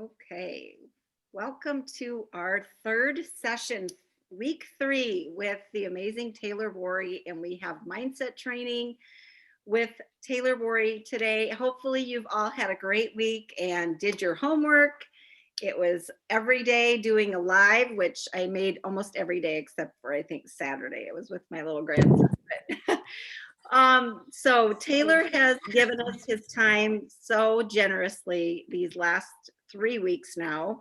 Okay, welcome to our third session, week 3 with the amazing Taylor Worre, and we have mindset training with Taylor Worre today. Hopefully you've all had a great week and did your homework. It was every day doing a live, which I made almost every day except for I think Saturday. It was with my little grandson. So Taylor has given us his time so generously these last 3 weeks now.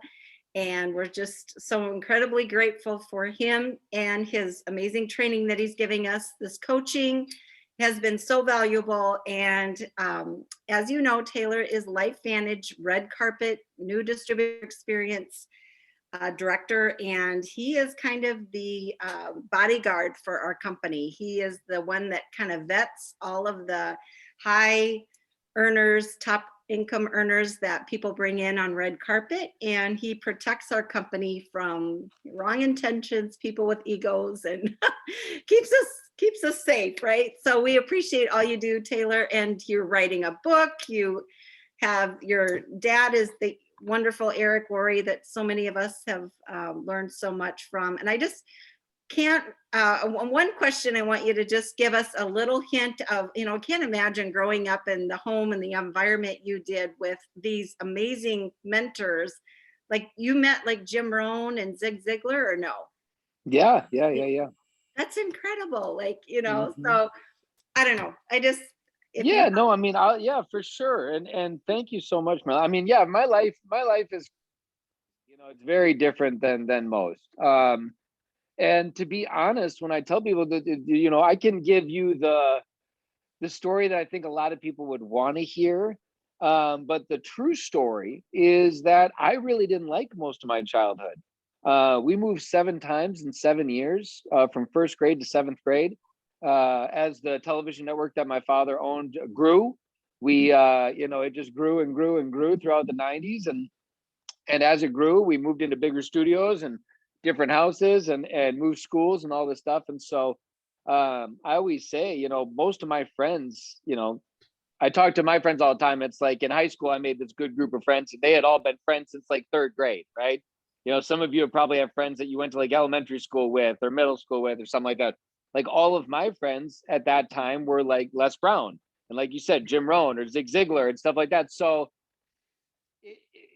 And we're just so incredibly grateful for him and his amazing training that he's giving us. This coaching has been so valuable. And as you know, Taylor is LifeVantage Red Carpet New Distributor Experience director, and he is kind of the bodyguard for our company. He is the one that kind of vets all of the high earners, top income earners that people bring in on red carpet, and he protects our company from wrong intentions, people with egos, and keeps us safe, right? So we appreciate all you do, Taylor. And you're writing a book. You have your dad is the wonderful Eric Worre that so many of us have learned so much from. And I just can't, one question I want you to just give us a little hint of, I can't imagine growing up in the home and the environment you did with these amazing mentors. Like you met like Jim Rohn and Zig Ziglar, or no? Yeah. That's incredible. Like, Mhm. so I don't know. If you Yeah, no, I mean, yeah, for sure. And thank you so much, Mel. I mean, yeah, my life is, it's very different than most. And to be honest, when I tell people that, I can give you the story that I think a lot of people would want to hear. But the true story is that I really didn't like most of my childhood. We moved 7 times in 7 years, from first grade to seventh grade. As the television network that my father owned grew, it just grew and grew and grew throughout the 90s. And as it grew, we moved into bigger studios and different houses and moved schools and all this stuff. And so I always say, most of my friends, I talk to my friends all the time. It's like in high school, I made this good group of friends. They had all been friends since like third grade, right? Some of you probably have friends that you went to like elementary school with or middle school with or something like that. Like all of my friends at that time were like Les Brown and, like you said, Jim Rohn or Zig Ziglar and stuff like that. So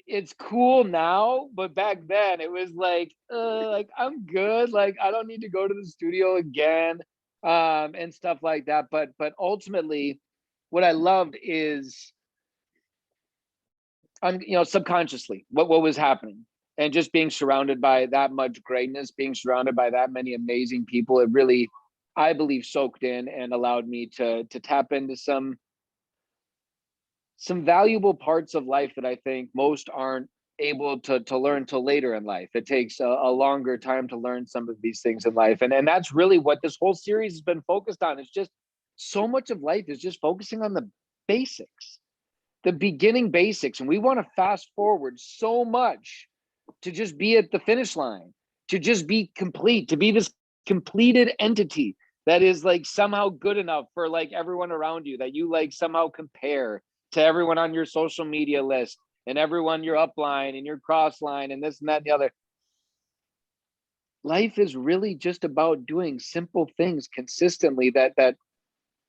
it's cool now, but back then it was like I'm good. Like I don't need to go to the studio again, and stuff like that. But ultimately, what I loved is, subconsciously what was happening, and just being surrounded by that much greatness, being surrounded by that many amazing people. It really, I believe, soaked in and allowed me to tap into some valuable parts of life that I think most aren't able to learn till later in life. It takes a longer time to learn some of these things in life. And that's really what this whole series has been focused on. It's just so much of life is just focusing on the basics, the beginning basics. And we want to fast forward so much to just be at the finish line, to just be complete, to be this completed entity that is like somehow good enough for like everyone around you, that you like somehow compare to everyone on your social media list and everyone your upline and your cross line and this and that and the other. Life is really just about doing simple things consistently that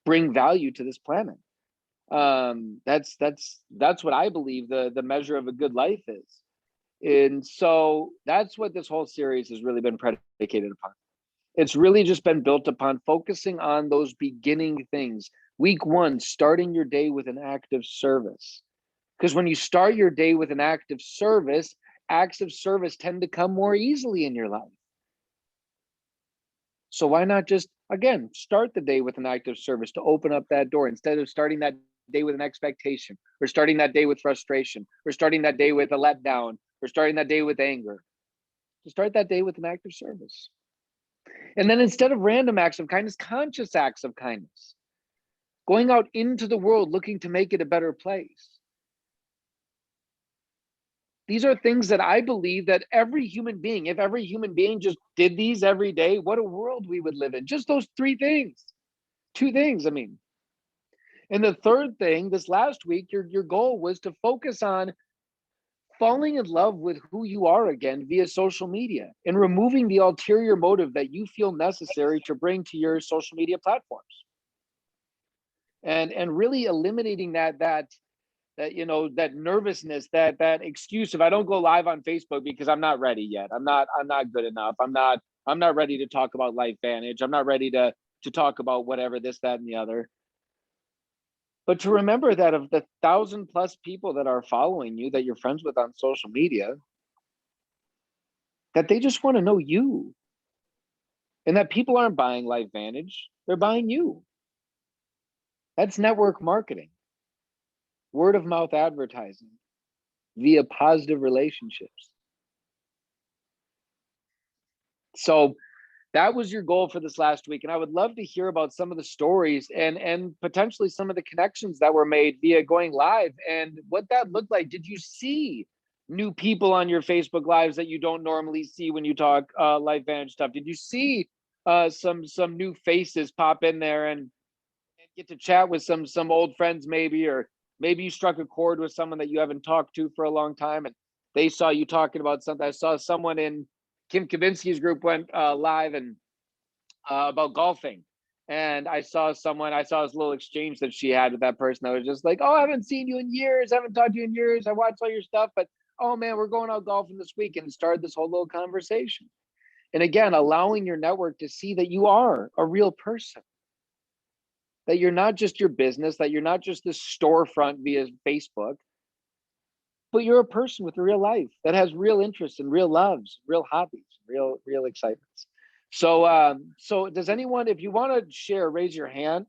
bring value to this planet. That's what I believe the measure of a good life is. And so that's what this whole series has really been predicated upon. It's really just been built upon focusing on those beginning things. Week 1, starting your day with an act of service. Because when you start your day with an act of service, acts of service tend to come more easily in your life. So why not just, again, start the day with an act of service to open up that door, instead of starting that day with an expectation, or starting that day with frustration, or starting that day with a letdown, or starting that day with anger. To start that day with an act of service. And then, instead of random acts of kindness, conscious acts of kindness. Going out into the world looking to make it a better place. These are things that I believe that every human being, if every human being just did these every day, what a world we would live in. Just those 3 things. 2 things, I mean. And the third thing, this last week, your goal was to focus on falling in love with who you are again via social media and removing the ulterior motive that you feel necessary to bring to your social media platforms, and really eliminating that that nervousness, that excuse, if I don't go live on Facebook because I'm not ready yet, I'm not good enough, I'm not ready to talk about Life Vantage, I'm not ready to talk about whatever, this, that, and the other. But to remember that of the 1,000+ people that are following you, that you're friends with on social media, that they just want to know you, and that people aren't buying Life Vantage, they're buying you. That's network marketing, word of mouth advertising via positive relationships. So that was your goal for this last week, and I would love to hear about some of the stories and potentially some of the connections that were made via going live and what that looked like. Did you see new people on your Facebook lives that you don't normally see when you talk Life Vantage stuff? Did you see some new faces pop in there and get to chat with some old friends, maybe, or maybe you struck a chord with someone that you haven't talked to for a long time and they saw you talking about something? I saw someone in Kim Kavinsky's group went live and about golfing. And I saw this little exchange that she had with that person. I was just like, oh, I haven't seen you in years. I haven't talked to you in years. I watched all your stuff, but oh man, we're going out golfing this week, and started this whole little conversation. And again, allowing your network to see that you are a real person, that you're not just your business, that you're not just this storefront via Facebook, but you're a person with a real life that has real interests and real loves, real hobbies, real excitements. So does anyone, if you want to share, raise your hand,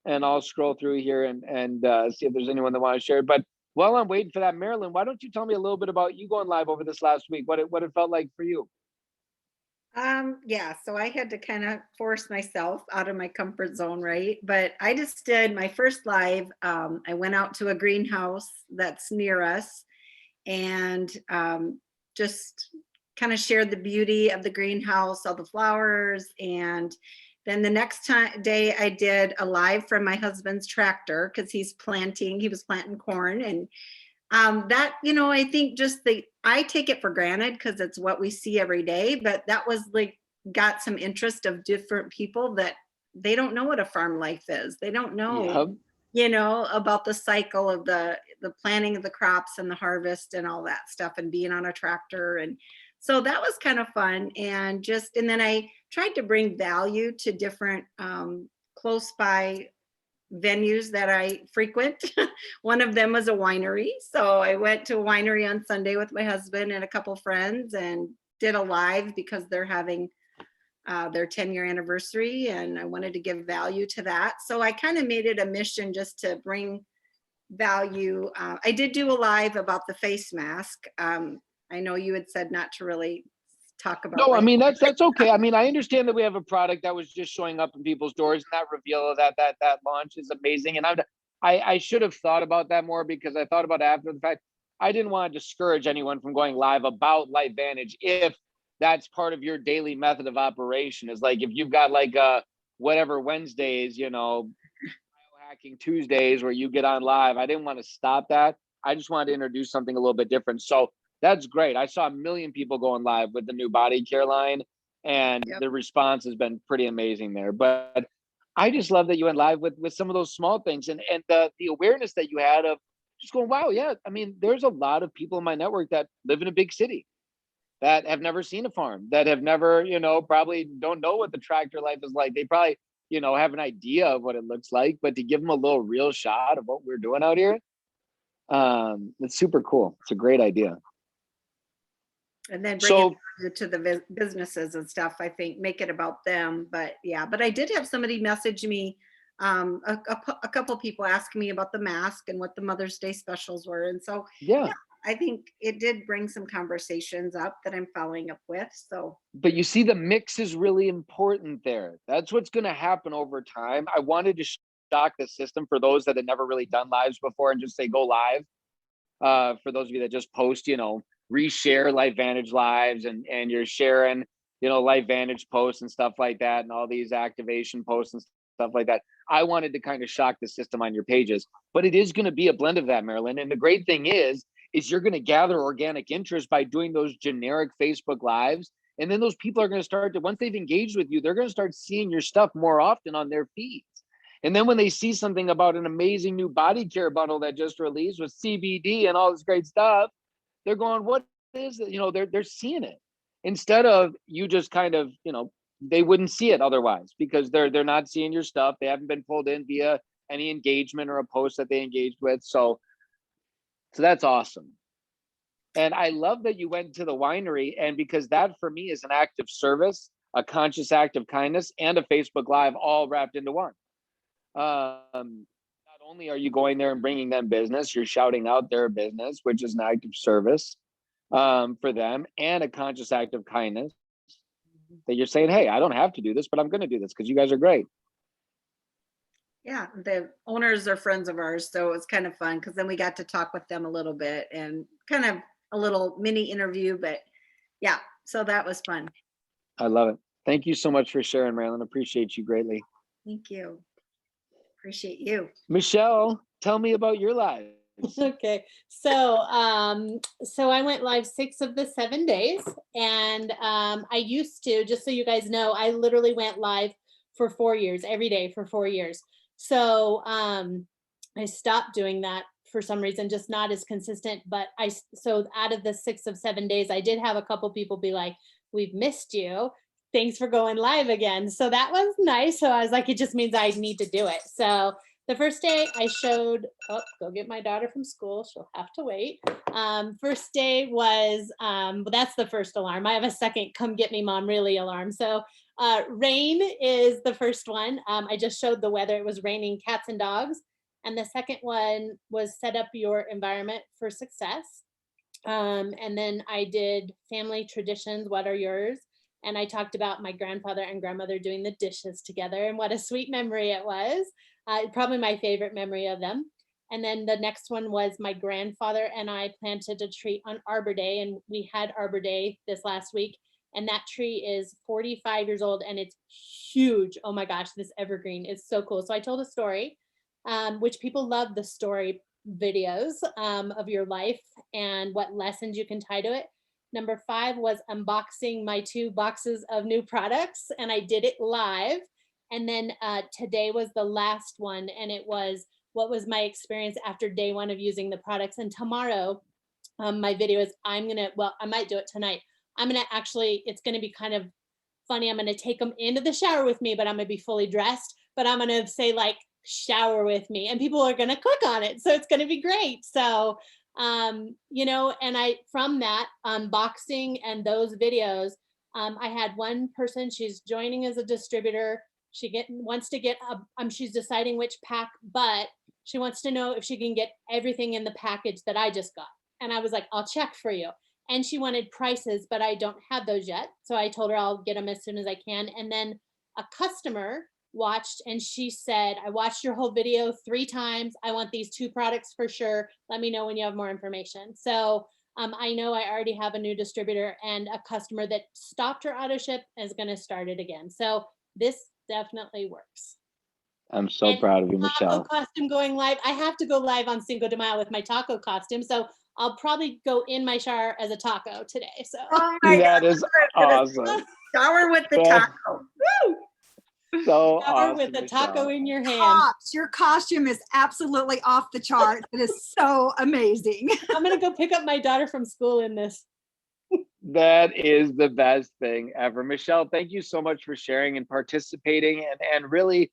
and I'll scroll through here and see if there's anyone that want to share. But while I'm waiting for that, Marilyn, why don't you tell me a little bit about you going live over this last week? What it felt like for you? Yeah, so I had to kind of force myself out of my comfort zone, right? But I just did my first live. I went out to a greenhouse that's near us, and just kind of shared the beauty of the greenhouse, all the flowers. And then the next day I did a live from my husband's tractor, because he was planting corn. And that, I think just I take it for granted because it's what we see every day, but that was like, got some interest of different people that they don't know what a farm life is. They don't know, Yeah. about the cycle of the planting of the crops and the harvest and all that stuff, and being on a tractor. And so that was kind of fun. And then I tried to bring value to different close by venues that I frequent. One of them was a winery. So I went to a winery on Sunday with my husband and a couple friends, and did a live because they're having their 10-year anniversary, and I wanted to give value to that. So I kind of made it a mission just to bring value. I did do a live about the face mask. I know you had said not to really talk about No, I like, mean that's okay. I mean, I understand that we have a product that was just showing up in people's doors, and that reveal of that launch is amazing. And I should have thought about that more, because I thought about it after the fact. I didn't want to discourage anyone from going live about Life Vantage if that's part of your daily method of operation. Is like if you've got like whatever Wednesdays, biohacking Tuesdays where you get on live. I didn't want to stop that. I just wanted to introduce something a little bit different. So that's great. I saw 1 million people going live with the new body care line, and yep. the response has been pretty amazing there. But I just love that you went live with some of those small things, and the awareness that you had of just going, wow, yeah. I mean, there's a lot of people in my network that live in a big city, that have never seen a farm, that have never, probably don't know what the tractor life is like. They probably, have an idea of what it looks like, but to give them a little real shot of what we're doing out here, it's super cool. It's a great idea. And then bring it So to the businesses and stuff. I think make it about them. But yeah, but I did have somebody message me, a couple people asking me about the mask and what the Mother's Day specials were. And so yeah, yeah, I think it did bring some conversations up that I'm following up with. So but you see, the mix is really important there. That's what's going to happen over time. I wanted to shock the system for those that had never really done lives before, and just say go live. For those of you that just post, reshare Life Vantage lives, and you're sharing, Life Vantage posts and stuff like that, and all these activation posts and stuff like that. I wanted to kind of shock the system on your pages, but it is going to be a blend of that, Marilyn. And the great thing is is you're going to gather organic interest by doing those generic Facebook lives. And then those people are going to start to, once they've engaged with you, they're going to start seeing your stuff more often on their feeds. And then when they see something about an amazing new body care bundle that just released with CBD and all this great stuff, they're going, what is it? They're seeing it instead of you just kind of, they wouldn't see it otherwise because they're not seeing your stuff. They haven't been pulled in via any engagement or a post that they engaged with. So that's awesome. And I love that you went to the winery, and because that for me is an act of service, a conscious act of kindness, and a Facebook Live all wrapped into one. Not only are you going there and bringing them business, you're shouting out their business, which is an act of service for them, and a conscious act of kindness that you're saying, hey, I don't have to do this, but I'm going to do this because you guys are great. Yeah, the owners are friends of ours, so it was kind of fun because then we got to talk with them a little bit and kind of a little mini interview, but yeah, so that was fun. I love it. Thank you so much for sharing, Marilyn. Appreciate you greatly. Thank you. Appreciate you. Michelle, tell me about your lives. Okay, so I went live 6 of the 7 days, and I used to, just so you guys know, I literally went live for 4 years, every day for 4 years. So I stopped doing that for some reason, just not as consistent. But so out of the 6 of 7 days, I did have a couple people be like, "We've missed you. Thanks for going live again." So that was nice. So I was like, it just means I need to do it. So the first day I showed, go get my daughter from school. She'll have to wait. First day was, but that's the first alarm. I have a second, come get me mom, really alarm. So rain is the first one. I just showed the weather. It was raining cats and dogs. And the second one was set up your environment for success. And then I did family traditions. What are yours? And I talked about my grandfather and grandmother doing the dishes together and what a sweet memory it was. Probably my favorite memory of them. And then the next one was my grandfather and I planted a tree on Arbor Day, and we had Arbor Day this last week. And that tree is 45 years old and it's huge. Oh my gosh, this evergreen is so cool. So I told a story, which people love the story videos of your life and what lessons you can tie to it. Number 5 was unboxing my 2 boxes of new products, and I did it live. And then today was the last one, and it was what was my experience after day 1 of using the products. And tomorrow, my video is I might do it tonight. It's going to be kind of funny. I'm going to take them into the shower with me, but I'm going to be fully dressed. But I'm going to say like, shower with me, and people are going to click on it. So it's going to be great. So and from that unboxing and those videos, I had one person, she's joining as a distributor. She wants to get she's deciding which pack, but she wants to know if she can get everything in the package that I just got. And I was like, I'll check for you. And she wanted prices, but I don't have those yet. So I told her I'll get them as soon as I can. And then a customer watched and she said, I watched your whole video 3 times. I want these 2 products for sure. Let me know when you have more information. So I know I already have a new distributor, and a customer that stopped her auto ship is going to start it again. So this definitely works. I'm so proud of you, Michelle. Taco costume going live. I have to go live on Cinco de Mayo with my taco costume. So I'll probably go in my shower as a taco today. So that is awesome. Shower with the taco. Woo! So shower awesome, with a taco Michelle. in your hand. Pops, your costume is absolutely off the chart. It is so amazing. I'm gonna go pick up my daughter from school in this. That is the best thing ever. Michelle, thank you so much for sharing and participating and really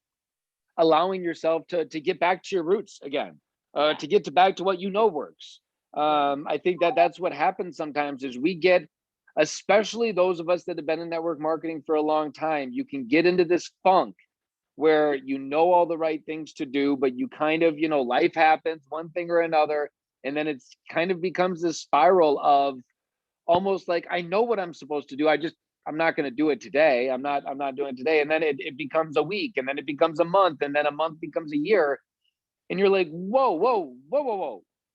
allowing yourself to get back to your roots again, to get back to what you know works. I think that's what happens sometimes is we get, especially those of us that have been in network marketing for a long time, you can get into this funk where you know all the right things to do, but you kind of, life happens, one thing or another, and then it's kind of becomes this spiral of almost like, I know what I'm supposed to do. I'm not going to do it today. I'm not doing it today. And then it becomes a week, and then it becomes a month, and then a month becomes a year. And you're like, whoa.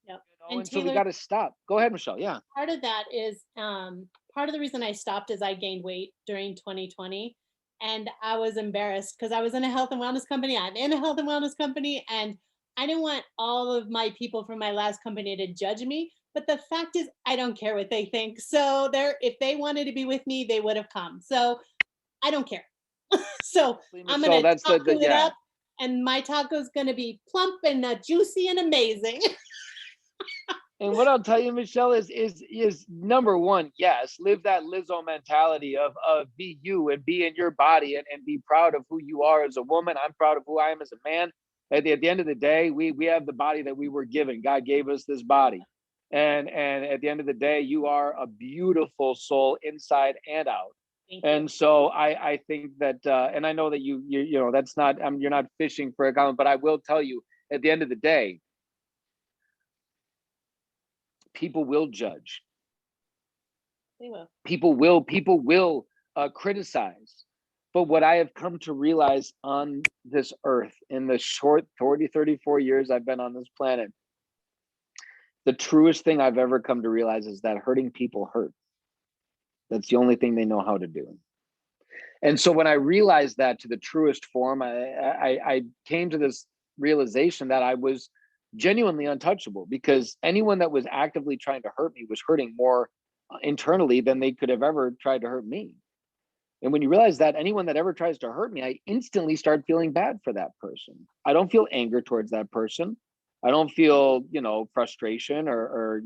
Yep. And so we got to stop. Go ahead, Michelle. Yeah. Part of that is part of the reason I stopped is I gained weight during 2020, and I was embarrassed because I was in a health and wellness company. I'm in a health and wellness company, and I didn't want all of my people from my last company to judge me. But the fact is, I don't care what they think. So if they wanted to be with me, they would have come. So I don't care. So I'm Michelle, gonna that's taco it yeah. up, and my taco's gonna be plump and juicy and amazing. And what I'll tell you, Michelle, is number one, yes, live that Lizzo mentality of be you and be in your body and be proud of who you are as a woman. I'm proud of who I am as a man. At the end of the day, we have the body that we were given. God gave us this body. And at the end of the day, you are a beautiful soul inside and out. Thank you. And so I think that and I know that you know that's not you're not fishing for a comment, but I will tell you at the end of the day, people will judge. They will. People will criticize. But what I have come to realize on this earth in the short 34 years I've been on this planet, the truest thing I've ever come to realize is that hurting people hurt. That's the only thing they know how to do. And so when I realized that to the truest form, I came to this realization that I was genuinely untouchable, because anyone that was actively trying to hurt me was hurting more internally than they could have ever tried to hurt me. And when you realize that anyone that ever tries to hurt me, I instantly start feeling bad for that person. I don't feel anger towards that person. I don't feel, frustration or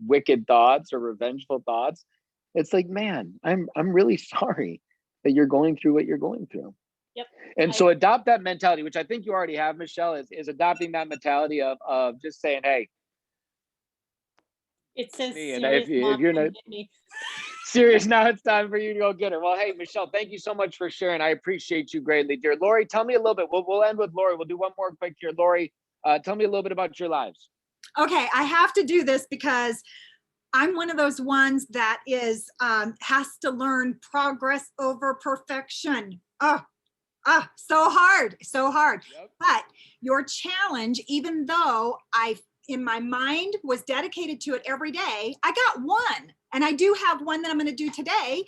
wicked thoughts or revengeful thoughts. It's like, man, I'm really sorry that you're going through what you're going through. Yep. And so adopt that mentality, which I think you already have, Michelle, is adopting that mentality of just saying, hey, It says me, and serious, if mom, you're come not get me. serious, now it's time for you to go get her. Well, hey, Michelle, thank you so much for sharing. I appreciate you greatly, dear. Lori, tell me a little bit. We'll end with Lori. We'll do one more quick here. Lori, tell me a little bit about your lives. Okay, I have to do this because I'm one of those ones that is has to learn progress over perfection. So hard, so hard. Yep. But your challenge, even though I in my mind was dedicated to it every day, I got one, and I do have one that I'm going to do today,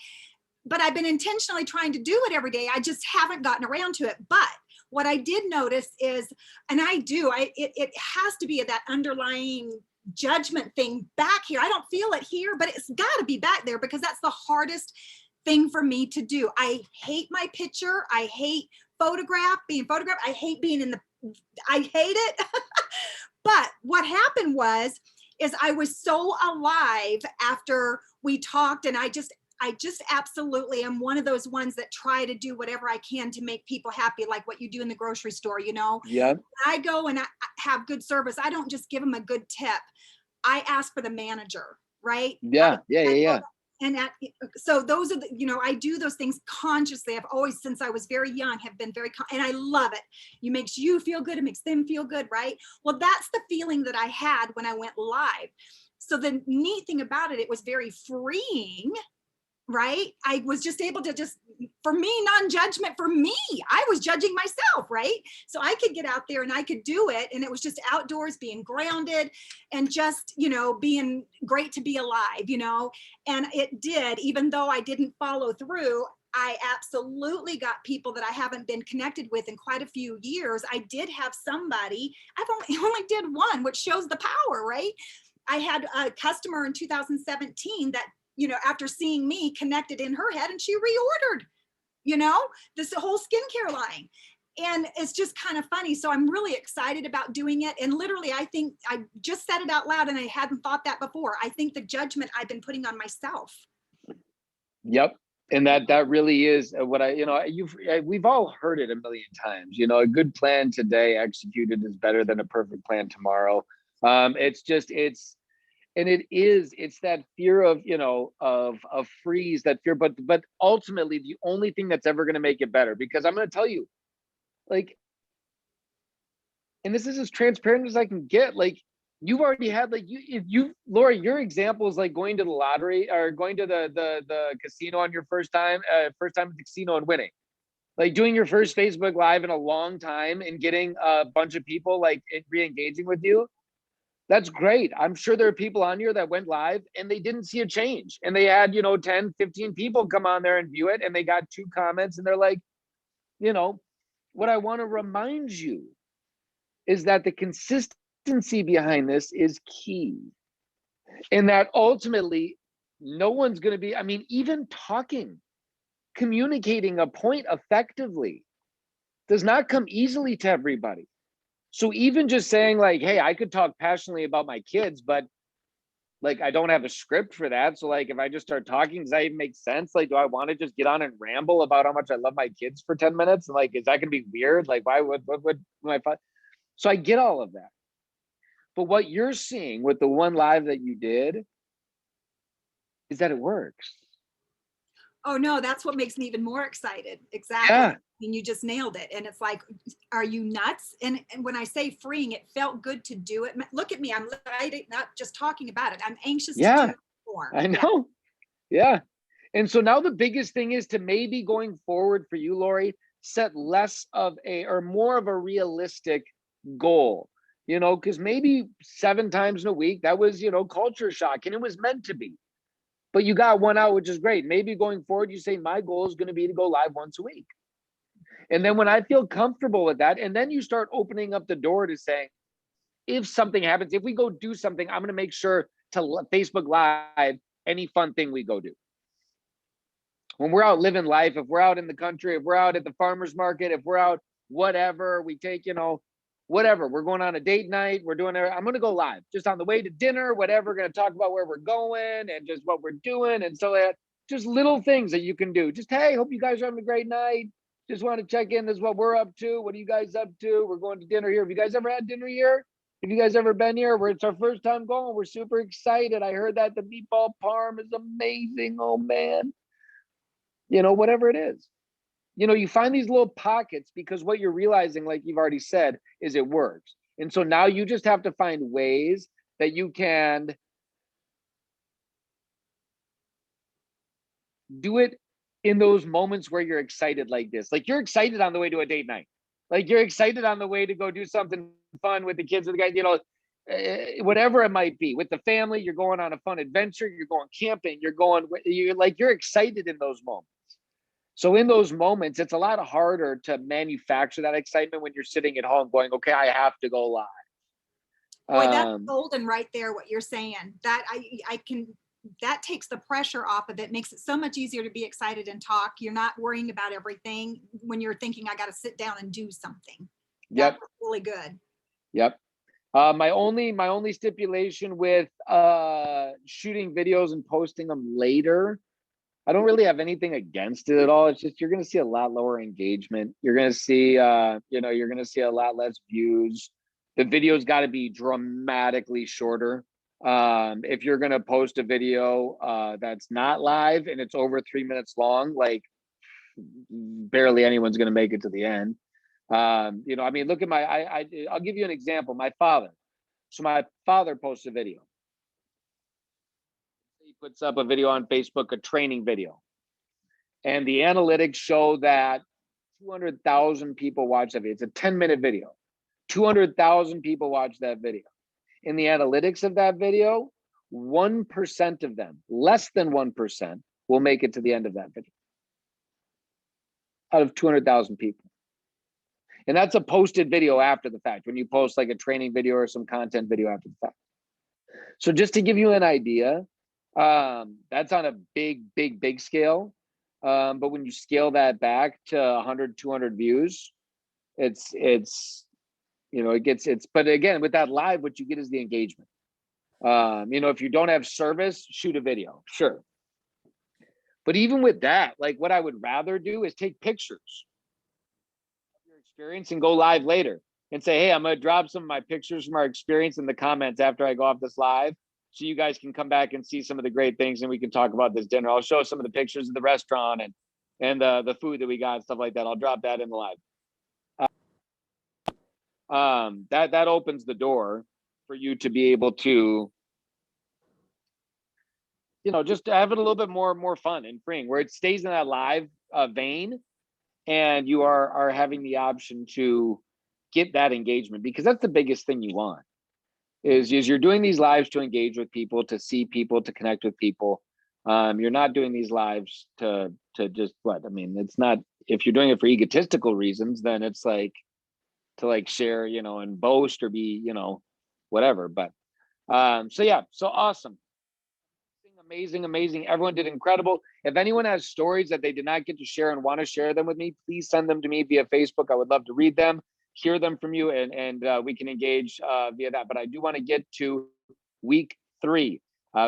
but I've been intentionally trying to do it every day. I just haven't gotten around to it. But what I did notice is, and it has to be that underlying judgment thing back here. I don't feel it here, but it's got to be back there, because that's the hardest thing for me to do. I hate my picture. I hate being photographed. I hate being I hate it. But what happened is I was so alive after we talked, and I just absolutely am one of those ones that try to do whatever I can to make people happy, like what you do in the grocery store, Yeah. I go and I have good service. I don't just give them a good tip. I ask for the manager, right? Yeah. And so those are I do those things consciously. I've always, since I was very young, have been and I love it. It makes you feel good. It makes them feel good, right? Well, that's the feeling that I had when I went live. So the neat thing about it, it was very freeing, right? I was just able to for me, non-judgment for me. I was judging myself, right? So I could get out there and I could do it. And it was just outdoors, being grounded and just, being great to be alive, and it did, even though I didn't follow through. I absolutely got people that I haven't been connected with in quite a few years. I did have somebody, I've only did one, which shows the power, right? I had a customer in 2017 that, after seeing me, connected in her head, and she reordered, this whole skincare line. And it's just kind of funny. So I'm really excited about doing it. And literally, I think I just said it out loud, and I hadn't thought that before. I think the judgment I've been putting on myself. Yep. And that really is what we've all heard it a million times. A good plan today executed is better than a perfect plan tomorrow. It's that fear of freeze, that fear, but ultimately the only thing that's ever going to make it better, because I'm going to tell you, like, and this is as transparent as I can get, like, you've already had, like, Lori, your example is like going to the lottery or going to the casino on your first time at the casino and winning, like doing your first Facebook Live in a long time and getting a bunch of people like re-engaging with you. That's great. I'm sure there are people on here that went live and they didn't see a change, and they had 10, 15 people come on there and view it, and they got 2 comments, and they're like, what I want to remind you is that the consistency behind this is key. And that ultimately no one's going to be, I mean, even talking, communicating a point effectively does not come easily to everybody. So even just saying like, hey, I could talk passionately about my kids, but like I don't have a script for that. So like if I just start talking, does that even make sense? Like, do I want to just get on and ramble about how much I love my kids for 10 minutes? And like, is that gonna be weird? Like, why would what would my so I get all of that. But what you're seeing with the one live that you did is that it works. Oh no, that's what makes me even more excited. Exactly. Yeah. And you just nailed it. And it's like, are you nuts? And when I say freeing, it felt good to do it. Look at me. I'm not just talking about it. I'm anxious to Yeah, do more. I Yeah. know. Yeah. And so now the biggest thing is to maybe going forward for you, Lori, set less of a or more of a realistic goal, you know, because maybe 7 times in a week, that was, you know, culture shock and it was meant to be. But you got one out, which is great. Maybe going forward, you say, my goal is going to be to go live once a week. And then when I feel comfortable with that, and then you start opening up the door to saying, if something happens, if we go do something, I'm going to make sure to Facebook Live any fun thing we go do. When we're out living life, if we're out in the country, if we're out at the farmer's market, if we're out, whatever, we take, you know, whatever, we're going on a date night, we're doing it. I'm going to go live just on the way to dinner, whatever. We're going to talk about where we're going and just what we're doing. And so that just little things that you can do. Just, hey, hope you guys are having a great night. Just want to check in. This is what we're up to. What are you guys up to? We're going to dinner here. Have you guys ever had dinner here? Have you guys ever been here? It's our first time going. We're super excited. I heard that the meatball parm is amazing. Oh man. You know, whatever it is, you know, you find these little pockets because what you're realizing, like you've already said, is it works. And so now you just have to find ways that you can do it in those moments where you're excited like this. Like you're excited on the way to a date night. Like you're excited on the way to go do something fun with the kids or the guys, you know, whatever it might be with the family. You're going on a fun adventure. You're going camping. You're excited in those moments. So in those moments, it's a lot harder to manufacture that excitement when you're sitting at home going, okay, I have to go live. Boy, that's golden right there, what you're saying. That I can, that takes the pressure off of it, makes it so much easier to be excited and talk. You're not worrying about everything when you're thinking, I got to sit down and do something. Yep. That's really good. Yep. My only stipulation with shooting videos and posting them later, I don't really have anything against it at all. It's just you're going to see a lot lower engagement. You're going to see, you're going to see a lot less views. The video's got to be dramatically shorter. If you're going to post a video that's not live and it's over 3 minutes long, like barely anyone's going to make it to the end. You know, I mean, look at I'll give you an example. My father. So my father posts a video. He puts up a video on Facebook, a training video. And the analytics show that 200,000 people watch that video. It's a 10-minute video. 200,000 people watch that video. In the analytics of that video, 1% of them, less than 1%, will make it to the end of that video. Out of 200,000 people. And that's a posted video after the fact, when you post like a training video or some content video after the fact. So just to give you an idea, that's on a big scale. But when you scale that back to 100, 200 views, it's, you know, but again, with that live, what you get is the engagement. You know, if you don't have service, shoot a video, sure. But even with that, like what I would rather do is take pictures of your experience and go live later and say, hey, I'm going to drop some of my pictures from our experience in the comments after I go off this live. So you guys can come back and see some of the great things and we can talk about this dinner. I'll show some of the pictures of the restaurant and the food that we got and stuff like that. I'll drop that in the live. That opens the door for you to be able to, you know, just have it a little bit more fun and freeing, where it stays in that live vein, and you are having the option to get that engagement, because that's the biggest thing you want. Is you're doing these lives to engage with people, to see people, to connect with people. You're not doing these lives to just what? I mean, it's not, if you're doing it for egotistical reasons, then it's like to like share, you know, and boast or be, you know, whatever. But So yeah, so awesome. Amazing, amazing. Everyone did incredible. If anyone has stories that they did not get to share and want to share them with me, please send them to me via Facebook. I would love to read them, hear them from you, and we can engage via that. But I do want to get to week 3.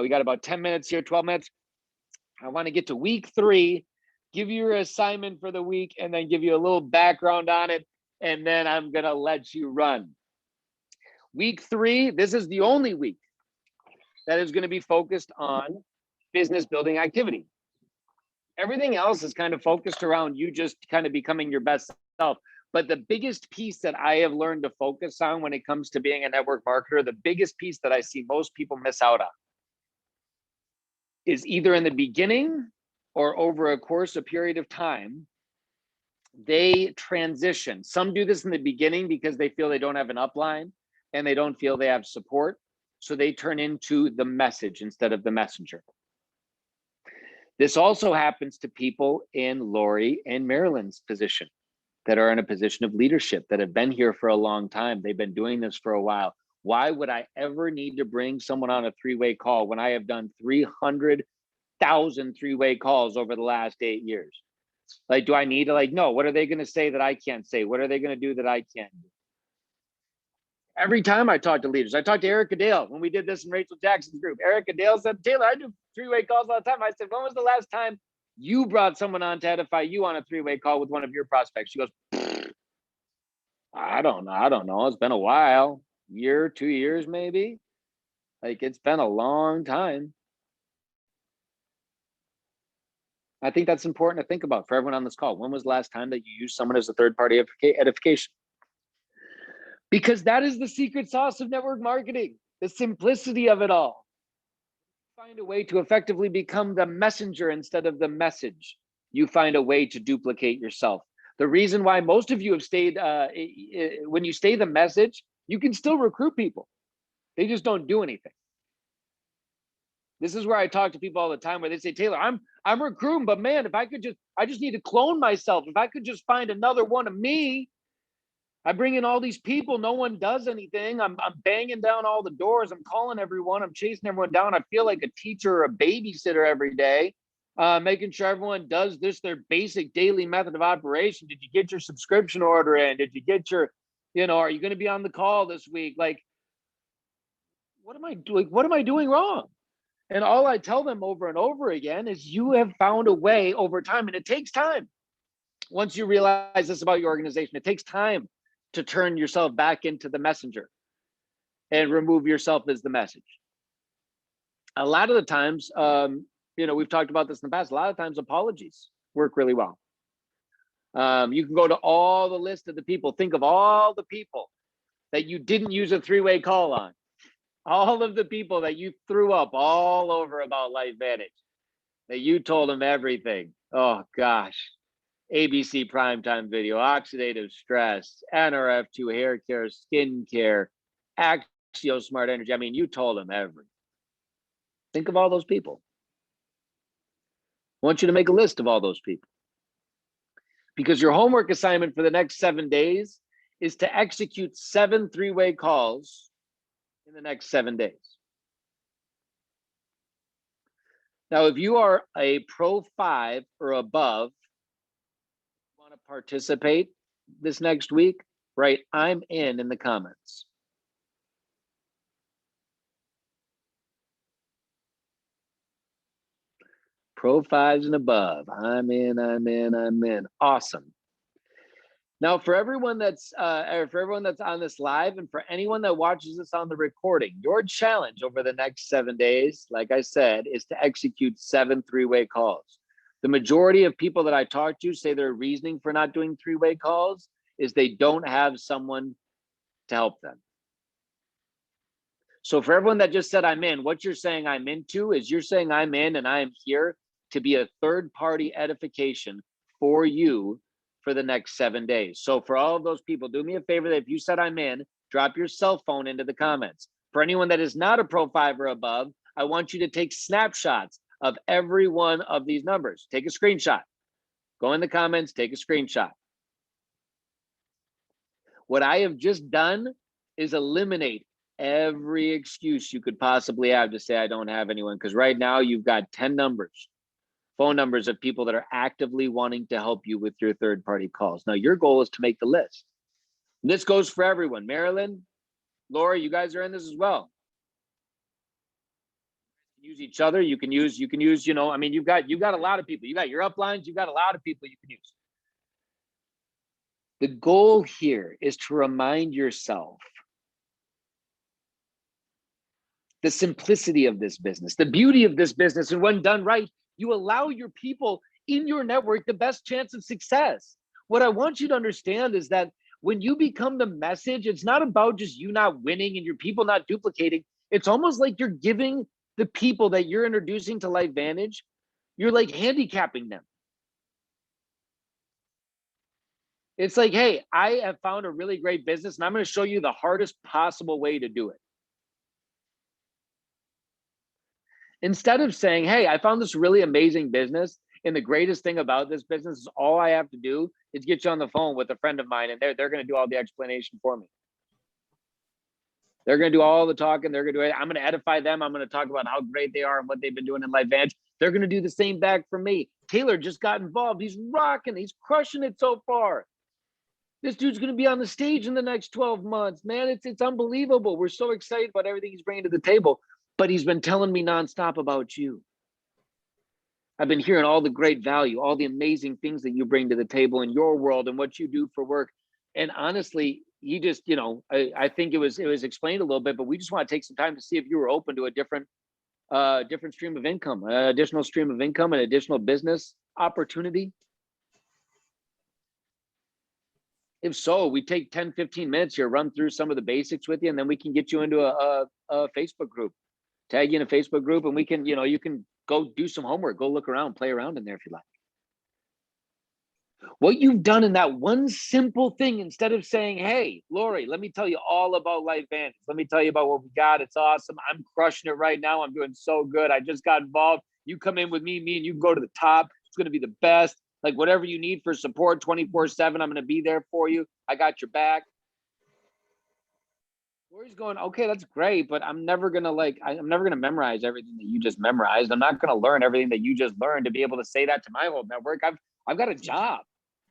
We got about 10 minutes here, 12 minutes. I want to get to week 3, give you your assignment for the week, and then give you a little background on it. And then I'm going to let you run. Week 3, this is the only week that is going to be focused on business building activity. Everything else is kind of focused around you just kind of becoming your best self. But the biggest piece that I have learned to focus on when it comes to being a network marketer, the biggest piece that I see most people miss out on is either in the beginning or over a course, a period of time, they transition. Some do this in the beginning because they feel they don't have an upline and they don't feel they have support. So they turn into the message instead of the messenger. This also happens to people in Lori and Marilyn's position that are in a position of leadership, that have been here for a long time. They've been doing this for a while. Why would I ever need to bring someone on a 3-way call when I have done 300,000 3-way calls over the last 8 years? Like, do I need to, like, no, what are they going to say that I can't say? What are they going to do that I can't do? Every time I talk to leaders, I talked to Erica Dale when we did this in Rachel Jackson's group. Erica Dale said, Taylor, I do 3-way calls all the time. I said, when was the last time you brought someone on to edify you on a 3-way call with one of your prospects? She goes, I don't know. It's been a while, year, 2 years, maybe. Like, it's been a long time. I think that's important to think about for everyone on this call. When was the last time that you used someone as a third-party edification? Because that is the secret sauce of network marketing, the simplicity of it all. Find a way to effectively become the messenger instead of the message. You find a way to duplicate yourself. The reason why most of you have stayed, when you stay the message, you can still recruit people. They just don't do anything. This is where I talk to people all the time where they say, Taylor, I'm recruiting, but man, if I just need to clone myself. If I could just find another one of me. I bring in all these people, no one does anything. I'm banging down all the doors. I'm calling everyone. I'm chasing everyone down. I feel like a teacher or a babysitter every day, making sure everyone does this, their basic daily method of operation. Did you get your subscription order in? Did you get your, are you going to be on the call this week? Like, what am I doing? What am I doing wrong? And all I tell them over and over again is you have found a way over time, and it takes time. Once you realize this about your organization, it takes time to turn yourself back into the messenger and remove yourself as the message. A lot of the times, we've talked about this in the past, a lot of times apologies work really well. You can go to all the list of the people, think of all the people that you didn't use a 3-way call on, all of the people that you threw up all over about LifeVantage, that you told them everything. Oh gosh. ABC primetime video, oxidative stress, NRF2 hair care, skin care, Axio Smart Energy. I mean, you told them everything. Think of all those people. I want you to make a list of all those people. Because your homework assignment for the next 7 days is to execute 7 3-way calls in the next 7 days. Now, if you are a Pro 5 or above, want to participate this next week, write I'm in the comments. Pro 5s and above. I'm in. Awesome. Now, for everyone that's on this live, and for anyone that watches this on the recording, your challenge over the next 7 days, like I said, is to execute 7 3-way calls. The majority of people that I talk to say their reasoning for not doing 3-way calls is they don't have someone to help them. So for everyone that just said I'm in, what you're saying I'm into is you're saying I'm in and I am here to be a third-party edification for you for the next 7 days. So for all of those people, do me a favor that if you said I'm in, drop your cell phone into the comments. For anyone that is not a Pro 5 or above, I want you to take snapshots of every one of these numbers. Take a screenshot. Go in the comments, take a screenshot. What I have just done is eliminate every excuse you could possibly have to say, I don't have anyone. Because right now you've got 10 numbers, phone numbers of people that are actively wanting to help you with your third-party calls. Now, your goal is to make the list. And this goes for everyone. Marilyn, Laura, you guys are in this as well. Use each other. You can use, you know, I mean, you've got a lot of people. You got your uplines, you've got a lot of people you can use. The goal here is to remind yourself the simplicity of this business, the beauty of this business, and when done right, you allow your people in your network the best chance of success. What I want you to understand is that when you become the message, it's not about just you not winning and your people not duplicating. It's almost like you're giving the people that you're introducing to LifeVantage, you're like handicapping them. It's like, hey, I have found a really great business and I'm going to show you the hardest possible way to do it. Instead of saying, hey, I found this really amazing business and the greatest thing about this business is all I have to do is get you on the phone with a friend of mine and they're going to do all the explanation for me. They're going to do all the talking. They're going to do it. I'm going to edify them. I'm going to talk about how great they are and what they've been doing in LifeVantage. They're going to do the same back for me. Taylor just got involved. He's rocking. He's crushing it so far. This dude's going to be on the stage in the next 12 months, man. It's unbelievable. We're so excited about everything he's bringing to the table, but he's been telling me nonstop about you. I've been hearing all the great value, all the amazing things that you bring to the table in your world and what you do for work. And honestly, he just, you know, I think it was explained a little bit, but we just want to take some time to see if you were open to a different stream of income, an additional stream of income, an additional business opportunity. If so, we take 10, 15 minutes here, run through some of the basics with you, and then we can get you into a Facebook group, tag you in a Facebook group, and we can, you know, you can go do some homework, go look around, play around in there if you like. What you've done in that one simple thing, instead of saying, hey, Lori, let me tell you all about LifeVantage. Let me tell you about what we got. It's awesome. I'm crushing it right now. I'm doing so good. I just got involved. You come in with me and you can go to the top. It's going to be the best. Like whatever you need for support 24/7, I'm going to be there for you. I got your back. Lori's going, okay, that's great, but I'm never going to memorize everything that you just memorized. I'm not going to learn everything that you just learned to be able to say that to my whole network. I've got a job.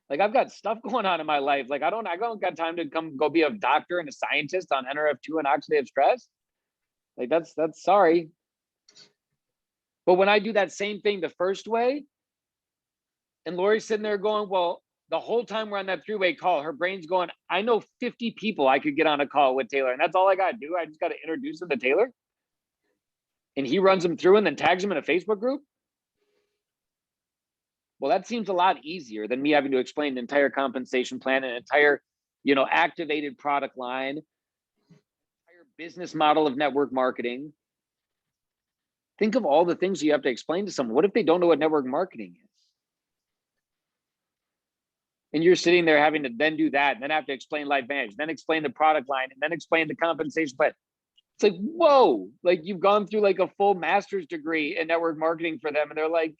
Like I've got stuff going on in my life. Like I don't got time to go be a doctor and a scientist on NRF2 and oxidative stress. Like that's sorry. But when I do that same thing the first way, and Lori's sitting there going, well, the whole time we're on that three-way call, her brain's going, I know 50 people I could get on a call with Taylor, and that's all I got to do. I just got to introduce them to Taylor. And he runs them through and then tags them in a Facebook group. Well, that seems a lot easier than me having to explain an entire compensation plan, an entire, you know, activated product line, entire business model of network marketing. Think of all the things you have to explain to someone. What if they don't know what network marketing is? And you're sitting there having to then do that, and then have to explain LifeVantage, then explain the product line, and then explain the compensation plan. It's like, whoa, like you've gone through like a full master's degree in network marketing for them. And they're like,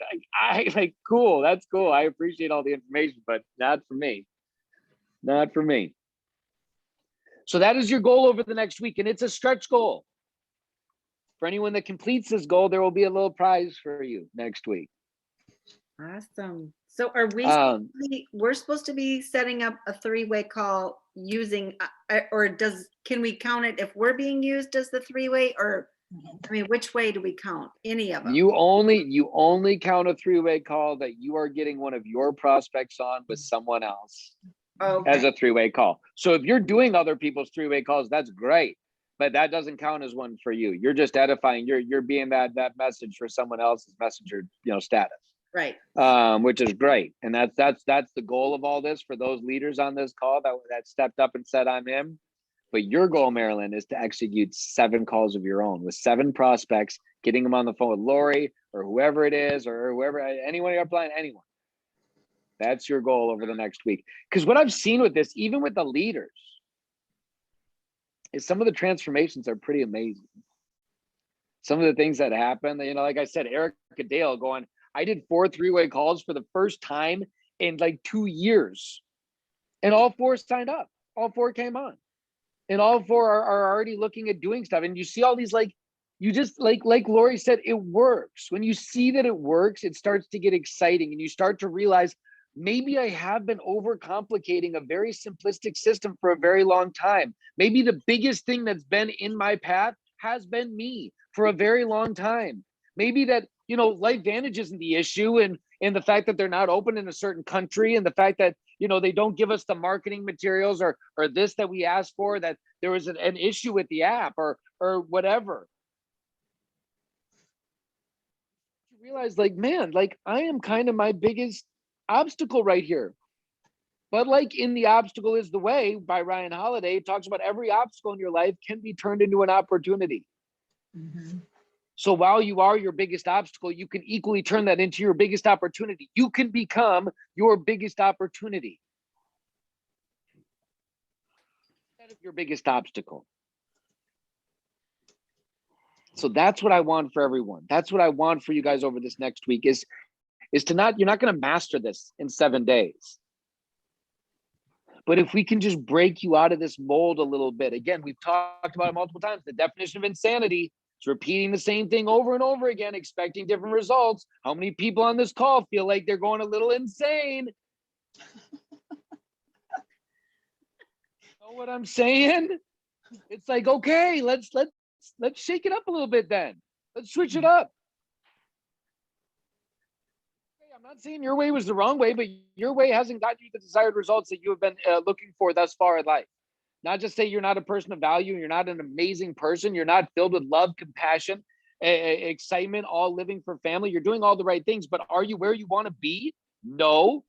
cool, that's cool. I appreciate all the information, but not for me. Not for me. So that is your goal over the next week. And it's a stretch goal. For anyone that completes this goal, there will be a little prize for you next week. Awesome. So are we're supposed to be setting up a three-way call using, or can we count it if we're being used as the three-way, or I mean, which way do we count? Any of them? You only count a three-way call that you are getting one of your prospects on with someone else as a three-way call. So if you're doing other people's three-way calls, that's great, but that doesn't count as one for you. You're just edifying. You're being that message for someone else's messenger, you know, status. Right. Which is great. And that's the goal of all this for those leaders on this call that stepped up and said, I'm in. But your goal, Marilyn, is to execute 7 calls of your own with 7 prospects, getting them on the phone with Lori or whoever it is, or whoever, anyone you're applying, anyone. That's your goal over the next week. Because what I've seen with this, even with the leaders, is some of the transformations are pretty amazing. Some of the things that happen, you know, like I said, Erica Dale going, I did 4 three-way calls for the first time in like 2 years. And all 4 signed up. All 4 came on. and all four are already looking at doing stuff. And you see all these, like, you just like Lori said, it works. When you see that it works, it starts to get exciting, and you start to realize maybe I have been overcomplicating a very simplistic system for a very long time. Maybe the biggest thing that's been in my path has been me for a very long time. Maybe that, LifeVantage isn't the issue, and the fact that they're not open in a certain country, and the fact that, they don't give us the marketing materials or this that we asked for, that there was an issue with the app or whatever. You realize, like, man, like, I am kind of my biggest obstacle right here. But like in The Obstacle Is the Way by Ryan Holiday, it talks about every obstacle in your life can be turned into an opportunity. Mhm. So while you are your biggest obstacle, you can equally turn that into your biggest opportunity. You can become your biggest opportunity instead of your biggest obstacle. So that's what I want for everyone. That's what I want for you guys over this next week is to not, you're not going to master this in 7 days. But if we can just break you out of this mold a little bit, again, we've talked about it multiple times, the definition of insanity is repeating the same thing over and over again, expecting different results. How many people on this call feel like they're going a little insane? Know what I'm saying? It's like, okay, let's shake it up a little bit then. Let's switch it up. I'm not saying your way was the wrong way, but your way hasn't gotten you the desired results that you have been looking for thus far in life. Not just say you're not a person of value, you're not an amazing person, you're not filled with love, compassion, excitement, all living for family. You're doing all the right things, but are you where you want to be? No.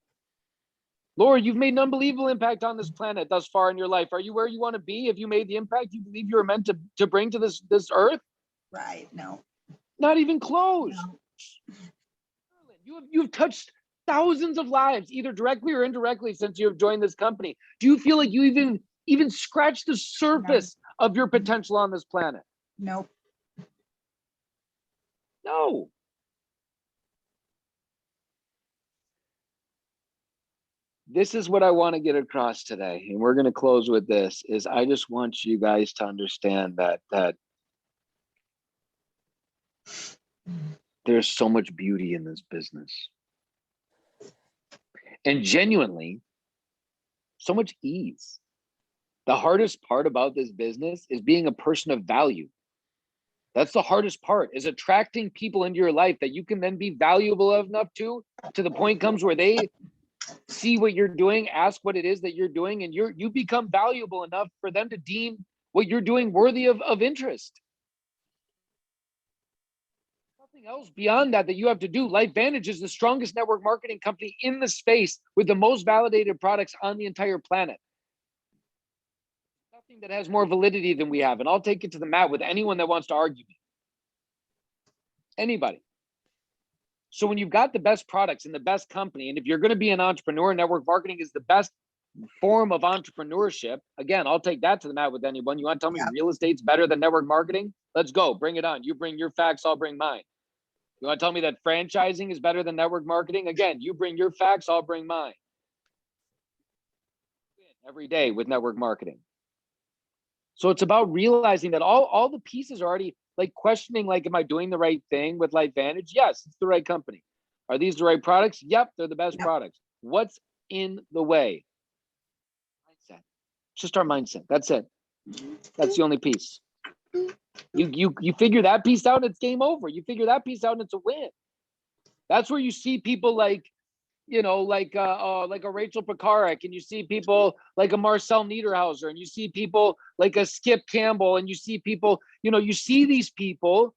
Laura, you've made an unbelievable impact on this planet thus far in your life. Are you where you want to be? Have you made the impact you believe you were meant to bring to this earth? Right. No. Not even close. No. You've touched thousands of lives, either directly or indirectly, since you have joined this company. Do you feel like you even scratched the surface of your potential on this planet? Nope. No. This is what I want to get across today, and we're going to close with this, is I just want you guys to understand that there's so much beauty in this business. And genuinely, so much ease. The hardest part about this business is being a person of value. That's the hardest part, is attracting people into your life that you can then be valuable enough to the point comes where they see what you're doing, ask what it is that you're doing, and you become valuable enough for them to deem what you're doing worthy of interest. Nothing else beyond that you have to do. LifeVantage is the strongest network marketing company in the space with the most validated products on the entire planet. Nothing that has more validity than we have. And I'll take it to the mat with anyone that wants to argue me. Anybody. So when you've got the best products and the best company, and if you're going to be an entrepreneur, network marketing is the best form of entrepreneurship. Again, I'll take that to the mat with anyone. You want to tell me real estate's better than network marketing? Let's go. Bring it on. You bring your facts, I'll bring mine. You want to tell me that franchising is better than network marketing? Again, you bring your facts, I'll bring mine. Every day with network marketing. So it's about realizing that all the pieces are already, like, questioning, like, am I doing the right thing with LifeVantage? Yes, it's the right company. Are these the right products? Yep, they're the best products. What's in the way? Mindset. Just our mindset. That's it. That's the only piece. You figure that piece out, it's game over. You figure that piece out, and it's a win. That's where you see people like a Rachel Pekarik, and you see people like a Marcel Niederhauser, and you see people like a Skip Campbell, and you see people, you see these people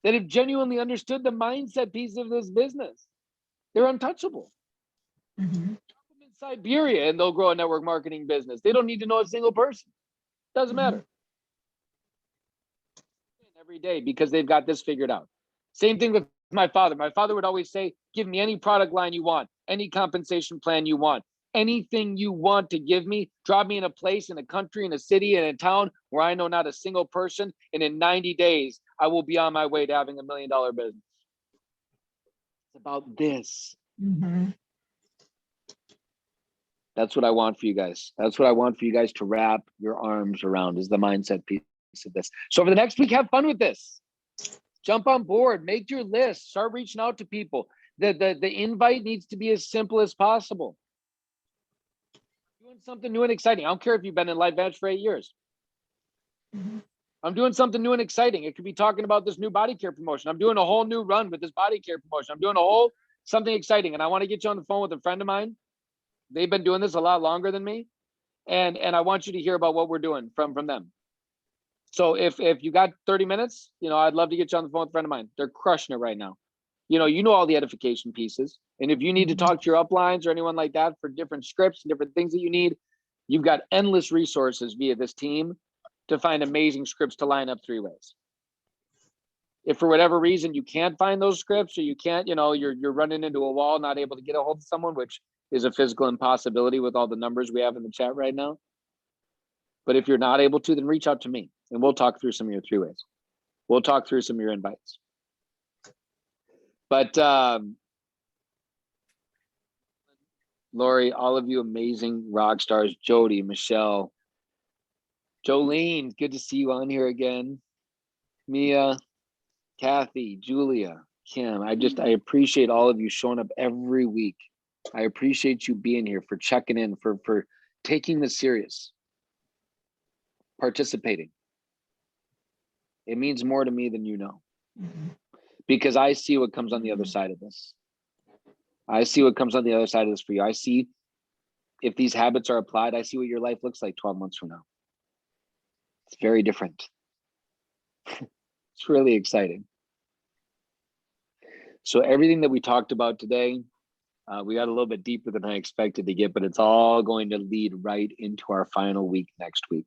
that have genuinely understood the mindset piece of this business. They're untouchable. Mm-hmm. In Siberia, and they'll grow a network marketing business. They don't need to know a single person. Doesn't matter. Every day, because they've got this figured out. Same thing with my father. My father would always say, give me any product line you want, any compensation plan you want, anything you want to give me, drop me in a place, in a country, in a city, in a town where I know not a single person, and in 90 days, I will be on my way to having $1 million business. It's about this. Mm-hmm. That's what I want for you guys. That's what I want for you guys to wrap your arms around, is the mindset piece of this. So over the next week, have fun with this. Jump on board, make your list, start reaching out to people. The invite needs to be as simple as possible. Doing something new and exciting. I don't care if you've been in LifeVantage for 8 years. I'm doing something new and exciting. It could be talking about this new body care promotion. I'm doing a whole new run with this body care promotion. I'm doing a whole something exciting. And I want to get you on the phone with a friend of mine. They've been doing this a lot longer than me. And I want you to hear about what we're doing from them. So if you got 30 minutes, I'd love to get you on the phone with a friend of mine. They're crushing it right now. You know all the edification pieces. And if you need to talk to your uplines or anyone like that for different scripts and different things that you need, you've got endless resources via this team to find amazing scripts to line up 3 ways. If for whatever reason you can't find those scripts, or you can't, you're running into a wall, not able to get a hold of someone, which is a physical impossibility with all the numbers we have in the chat right now. But if you're not able to, then reach out to me and we'll talk through some of your 3 ways. We'll talk through some of your invites. But Lori, all of you amazing rock stars, Jody, Michelle, Jolene, good to see you on here again. Mia, Kathy, Julia, Kim, I appreciate all of you showing up every week. I appreciate you being here, for checking in, for taking this serious, participating. It means more to me than you know, because I see what comes on the other side of this. I see what comes on the other side of this for you. I see, if these habits are applied, I see what your life looks like 12 months from now. It's very different. It's really exciting. So everything that we talked about today, we got a little bit deeper than I expected to get, but it's all going to lead right into our final week next week.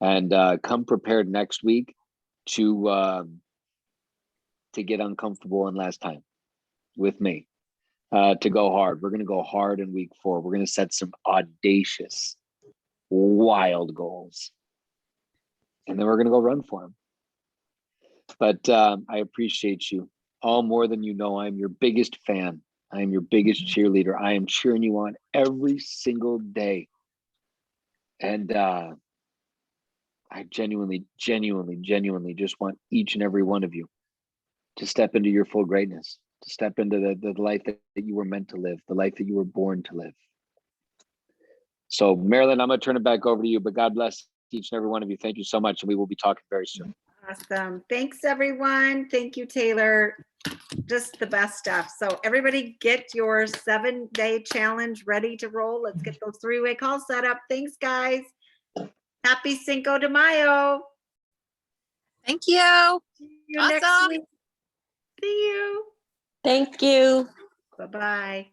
And come prepared next week to get uncomfortable one last time with me, to go hard. We're going to go hard in week 4. We're going to set some audacious, wild goals. And then we're going to go run for them. But I appreciate you all more than you know. I'm your biggest fan. I am your biggest cheerleader. I am cheering you on every single day. And I genuinely just want each and every one of you to step into your full greatness, to step into the life that you were meant to live, the life that you were born to live. So Marilyn, I'm going to turn it back over to you, but God bless each and every one of you. Thank you so much. And we will be talking very soon. Awesome. Thanks, everyone. Thank you, Taylor. Just the best stuff. So everybody get your 7-day challenge ready to roll. Let's get those 3-way calls set up. Thanks, guys. Happy Cinco de Mayo. Thank you. See you next Awesome. week. See you. Thank you. Bye-bye.